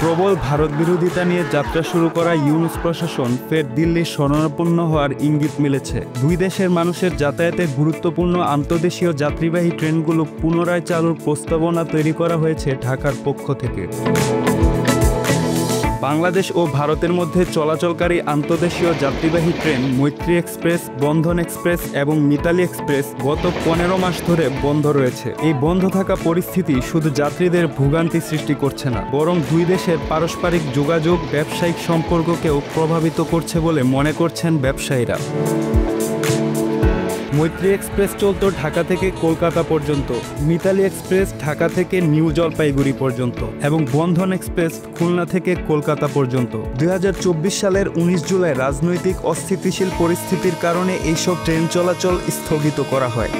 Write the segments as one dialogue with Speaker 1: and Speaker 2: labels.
Speaker 1: প্রবল ভারত বিরোধিতা নিয়ে যাত্রা শুরু করা ইউনূস প্রশাসন ফের দিল্লির শরণাপন্ন হওয়ার ইঙ্গিত মিলেছে। দুই দেশের মানুষের যাতায়াতে গুরুত্বপূর্ণ আন্তর্দেশীয় যাত্রীবাহী ট্রেনগুলো পুনরায় চালুর প্রস্তাবনা তৈরি করা হয়েছে ঢাকার পক্ষ থেকে। বাংলাদেশ ও ভারতের মধ্যে চলাচলকারী আন্তর্দেশীয় যাত্রীবাহী ট্রেন মৈত্রী এক্সপ্রেস, বন্ধন এক্সপ্রেস এবং মিতালি এক্সপ্রেস গত 15 মাস ধরে বন্ধ রয়েছে। এই বন্ধ থাকা পরিস্থিতি শুধু যাত্রীদের ভোগান্তি সৃষ্টি করছে না, বরং দুই দেশের পারস্পরিক যোগাযোগ, ব্যবসায়িক সম্পর্ককেও প্রভাবিত করছে বলে মনে করছেন ব্যবসায়ীরা। মৈত্রী এক্সপ্রেস চলত ঢাকা থেকে কলকাতা পর্যন্ত, মিতালি এক্সপ্রেস ঢাকা থেকে নিউ জলপাইগুড়ি পর্যন্ত এবং বন্ধন এক্সপ্রেস খুলনা থেকে কলকাতা পর্যন্ত। 2024 সালের 19 জুলাই রাজনৈতিক অস্থিতিশীল পরিস্থিতির কারণে এইসব ট্রেন চলাচল স্থগিত করা হয়।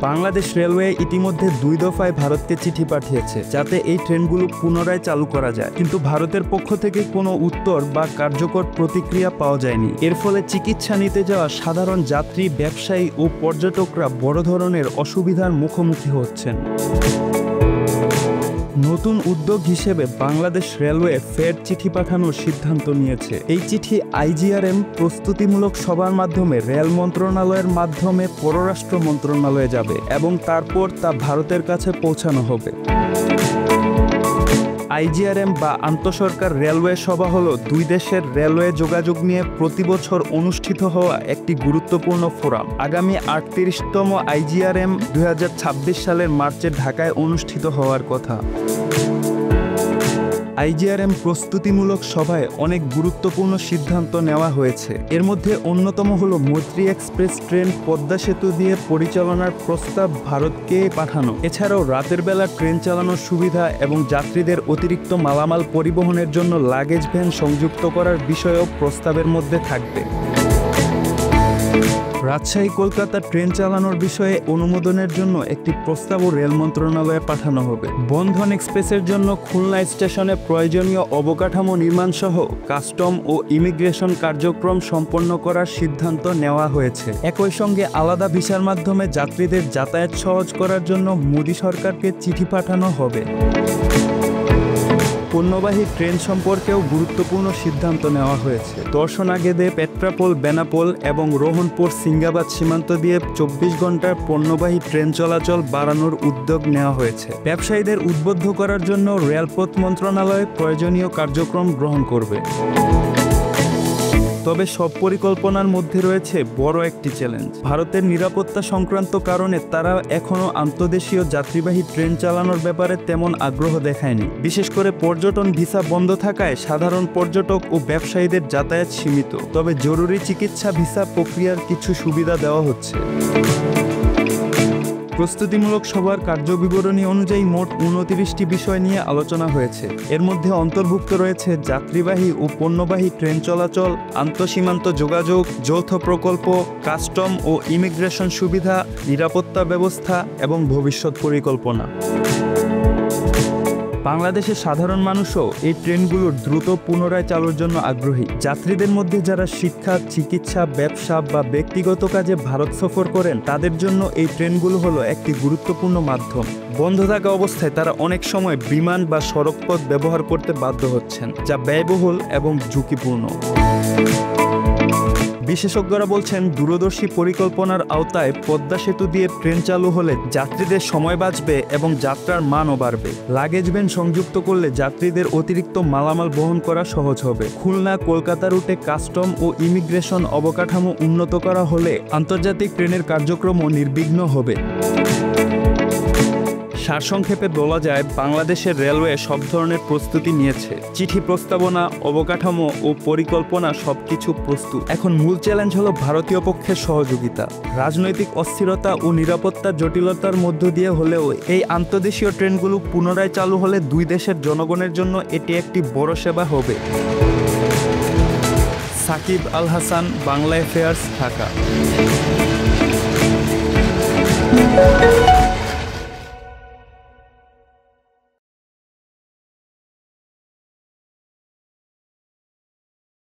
Speaker 1: বাংলাদেশ রেলওয়ে ইতিমধ্যে 2 দফায় ভারতকে চিঠি পাঠিয়েছে যাতে এই ট্রেনগুলো পুনরায় চালু করা যায়, কিন্তু ভারতের পক্ষ থেকে কোনো উত্তর বা কার্যকর প্রতিক্রিয়া পাওয়া যায়নি। এর ফলে চিকিৎসা নিতে যাওয়া সাধারণ যাত্রী, ব্যবসায়ী ও পর্যটকরা বড় ধরনের অসুবিধার মুখোমুখি হচ্ছেন। নতুন উদ্যোগ হিসেবে বাংলাদেশ রেলওয়ে ফের চিঠি পাঠানোর সিদ্ধান্ত নিয়েছে। এই চিঠি IGRM প্রস্তুতিমূলক সভার মাধ্যমে রেল মন্ত্রণালয়ের মাধ্যমে পররাষ্ট্র মন্ত্রণালয়ে যাবে এবং তারপর তা ভারতের কাছে পৌঁছানো হবে। IGRM বা আন্তঃসরকার রেলওয়ে সভা হলো দুই দেশের রেলওয়ে যোগাযোগ নিয়ে প্রতি বছর অনুষ্ঠিত হওয়া একটি গুরুত্বপূর্ণ ফোরাম। আগামী 38তম IGRM 2026 সালের মার্চে ঢাকায় অনুষ্ঠিত হওয়ার কথা। IGRM প্রস্তুতিমূলক সভায় অনেক গুরুত্বপূর্ণ সিদ্ধান্ত নেওয়া হয়েছে। এর মধ্যে অন্যতম হলো মৈত্রী এক্সপ্রেস ট্রেন পদ্মা সেতু দিয়ে পরিচালনার প্রস্তাব ভারতকে পাঠানো। এছাড়াও রাতের বেলা ট্রেন চালানোর সুবিধা এবং যাত্রীদের অতিরিক্ত মালামাল পরিবহনের জন্য লাগেজ ভ্যান সংযুক্ত করার বিষয়ও প্রস্তাবের মধ্যে থাকবে। রাজশাহী কলকাতা ট্রেন চালানোর বিষয়ে অনুমোদনের জন্য একটি প্রস্তাবও রেল মন্ত্রণালয়ে পাঠানো হবে। বন্ধন এক্সপ্রেসের জন্য খুলনা স্টেশনে প্রয়োজনীয় অবকাঠামো নির্মাণ সহ কাস্টম ও ইমিগ্রেশন কার্যক্রম সম্পন্ন করার সিদ্ধান্ত নেওয়া হয়েছে। একই সঙ্গে আলাদা ভিসার মাধ্যমে যাত্রীদের যাতায়াত সহজ করার জন্য মোদি সরকারকে চিঠি পাঠানো হবে। পণ্যবাহী ট্রেন সম্পর্কেও গুরুত্বপূর্ণ সিদ্ধান্ত নেওয়া হয়েছে। দর্শনাগেদে, পেট্রাপোল, বেনাপোল এবং রোহনপুর সিঙ্গাবাদ সীমান্ত দিয়ে 24 ঘন্টার পণ্যবাহী ট্রেন চলাচল বাড়ানোর উদ্যোগ নেওয়া হয়েছে। ব্যবসায়ীদের উদ্বুদ্ধ করার জন্য রেলপথ মন্ত্রণালয় প্রয়োজনীয় কার্যক্রম গ্রহণ করবে। তবে সব পরিকল্পনার মধ্যে রয়েছে বড় একটি চ্যালেঞ্জ। ভারতের নিরাপত্তা সংক্রান্ত কারণে তারা এখনও আন্তর্দেশীয় যাত্রীবাহী ট্রেন চালানোর ব্যাপারে তেমন আগ্রহ দেখায়নি। বিশেষ করে পর্যটন ভিসা বন্ধ থাকায় সাধারণ পর্যটক ও ব্যবসায়ীদের যাতায়াত সীমিত। তবে জরুরি চিকিৎসা ভিসা প্রক্রিয়ার কিছু সুবিধা দেওয়া হচ্ছে। প্রস্তুতিমূলক সভার কার্যবিবরণী অনুযায়ী মোট 29টি বিষয় নিয়ে আলোচনা হয়েছে। এর মধ্যে অন্তর্ভুক্ত রয়েছে যাত্রীবাহী ও পণ্যবাহী ট্রেন চলাচল, আন্তঃসীমান্ত যোগাযোগ, যৌথ প্রকল্প, কাস্টম ও ইমিগ্রেশন সুবিধা, নিরাপত্তা ব্যবস্থা এবং ভবিষ্যৎ পরিকল্পনা। বাংলাদেশের সাধারণ মানুষও এই ট্রেনগুলোর দ্রুত পুনরায় চালুর জন্য আগ্রহী। যাত্রীদের মধ্যে যারা শিক্ষা, চিকিৎসা, ব্যবসা বা ব্যক্তিগত কাজে ভারত সফর করেন তাদের জন্য এই ট্রেনগুলো হলো একটি গুরুত্বপূর্ণ মাধ্যম। বন্ধ থাকা অবস্থায় তারা অনেক সময় বিমান বা সড়কপথ ব্যবহার করতে বাধ্য হচ্ছেন, যা ব্যয়বহুল এবং ঝুঁকিপূর্ণ। বিশেষজ্ঞরা বলছেন, দূরদর্শী পরিকল্পনার আওতায় পদ্মা সেতু দিয়ে ট্রেন চালু হলে যাত্রীদের সময় বাঁচবে এবং যাত্রার মানও বাড়বে। লাগেজ ভ্যান সংযুক্ত করলে যাত্রীদের অতিরিক্ত মালামাল বহন করা সহজ হবে। খুলনা কলকাতা রুটে কাস্টম ও ইমিগ্রেশন অবকাঠামো উন্নত করা হলে আন্তর্জাতিক ট্রেনের কার্যক্রমও নির্বিঘ্ন হবে। সারসংক্ষেপে বলা যায়, বাংলাদেশের রেলওয়ে সব ধরনের প্রস্তুতি নিয়েছে। চিঠি, প্রস্তাবনা, অবকাঠামো ও পরিকল্পনা সবকিছু প্রস্তুত। এখন মূল চ্যালেঞ্জ হলো ভারতীয় পক্ষের সহযোগিতা। রাজনৈতিক অস্থিরতা ও নিরাপত্তার জটিলতার মধ্য দিয়ে হলেও এই আন্তর্দেশীয় ট্রেনগুলো পুনরায় চালু হলে দুই দেশের জনগণের জন্য এটি একটি বড় সেবা হবে। সাকিব আল হাসান, বাংলা অ্যাফেয়ার্স, ঢাকা।